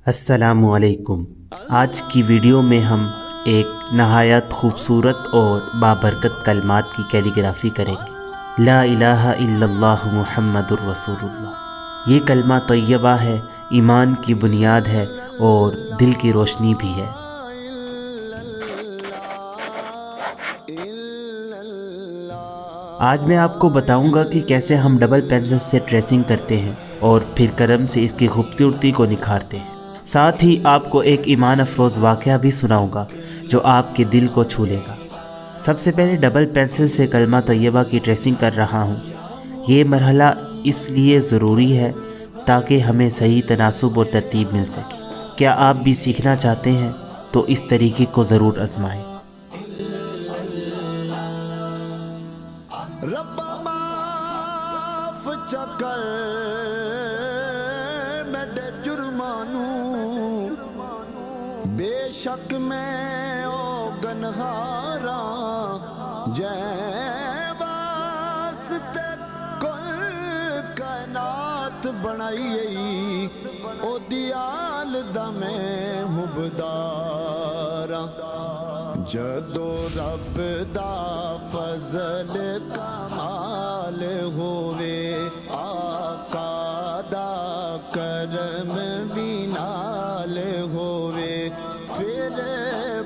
السلام علیکم۔ آج کی ویڈیو میں ہم ایک نہایت خوبصورت اور بابرکت کلمات کی کیلیگرافی کریں گے۔ لا الہ الا اللہ محمد الرسول اللہ۔ یہ کلمہ طیبہ ہے، ایمان کی بنیاد ہے اور دل کی روشنی بھی ہے۔ آج میں آپ کو بتاؤں گا کہ کیسے ہم ڈبل پینسل سے ٹریسنگ کرتے ہیں اور پھر قلم سے اس کی خوبصورتی کو نکھارتے ہیں۔ ساتھ ہی آپ کو ایک ایمان افروز واقعہ بھی سناؤں گا جو آپ کے دل کو چھو لے گا۔ سب سے پہلے ڈبل پینسل سے کلمہ طیبہ کی ٹریسنگ کر رہا ہوں۔ یہ مرحلہ اس لیے ضروری ہے تاکہ ہمیں صحیح تناسب اور ترتیب مل سکے۔ کیا آپ بھی سیکھنا چاہتے ہیں تو اس طریقے کو ضرور آزمائیں۔ ربا معاف چکر میرے جرمانو، بے شک میں او گنہاراں جے واسطے کل کائنات بنائی او دیال دا میں حبداراں۔ جدو رب دا فضل کمال ہووے، آقا دا کرم بھی نال ہووے، پھر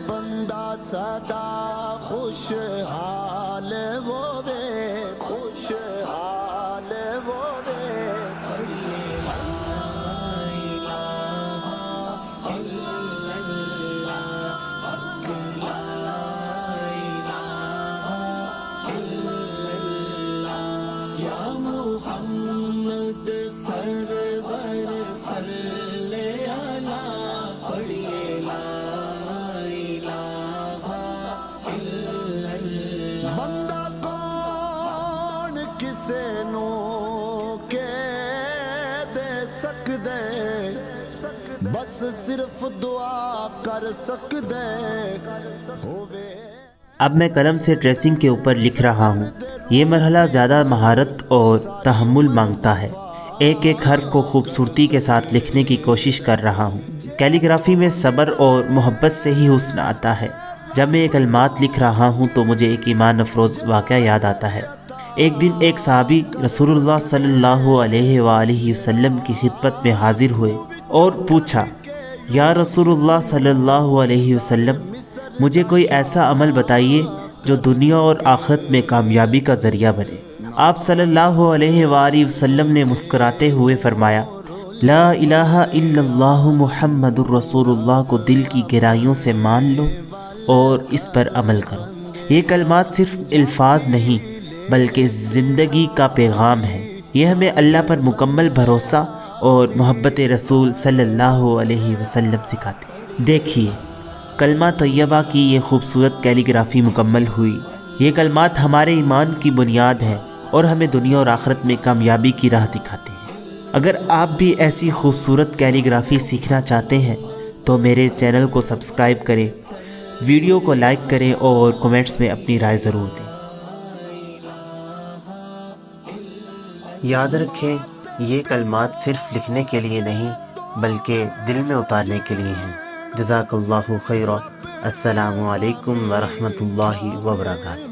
بندہ سدا خوشحال ہووے، خوشحال ہووے۔ محمد سرور صلی علی، پڑھیے لا الہ الا اللہ۔ بندہ کون کسے نو کہہ دے سکدے، بس صرف دعا کر سکدے ہووے۔ اب میں قلم سے ٹریسنگ کے اوپر لکھ رہا ہوں۔ یہ مرحلہ زیادہ مہارت اور تحمل مانگتا ہے۔ ایک ایک حرف کو خوبصورتی کے ساتھ لکھنے کی کوشش کر رہا ہوں۔ کیلیگرافی میں صبر اور محبت سے ہی حسن آتا ہے۔ جب میں یہ کلمات لکھ رہا ہوں تو مجھے ایک ایمان افروز واقعہ یاد آتا ہے۔ ایک دن ایک صحابی رسول اللہ صلی اللہ علیہ وآلہ وسلم کی خدمت میں حاضر ہوئے اور پوچھا، یا رسول اللہ صلی اللہ علیہ وسلم، مجھے کوئی ایسا عمل بتائیے جو دنیا اور آخرت میں کامیابی کا ذریعہ بنے۔ آپ صلی اللہ علیہ وآلہ وسلم نے مسکراتے ہوئے فرمایا، لا الہ الا اللہ محمد الرسول اللہ کو دل کی گہرائیوں سے مان لو اور اس پر عمل کرو۔ یہ کلمات صرف الفاظ نہیں بلکہ زندگی کا پیغام ہے۔ یہ ہمیں اللہ پر مکمل بھروسہ اور محبت رسول صلی اللہ علیہ وسلم سکھاتے ہیں۔ دیکھیے، کلمہ طیبہ کی یہ خوبصورت کیلیگرافی مکمل ہوئی۔ یہ کلمات ہمارے ایمان کی بنیاد ہے اور ہمیں دنیا اور آخرت میں کامیابی کی راہ دکھاتے ہیں۔ اگر آپ بھی ایسی خوبصورت کیلیگرافی سیکھنا چاہتے ہیں تو میرے چینل کو سبسکرائب کریں، ویڈیو کو لائک کریں اور کمنٹس میں اپنی رائے ضرور دیں۔ یاد رکھیں، یہ کلمات صرف لکھنے کے لیے نہیں بلکہ دل میں اتارنے کے لیے ہیں۔ جزاک اللہ خیرا۔ السلام علیکم ورحمۃ اللہ وبرکاتہ۔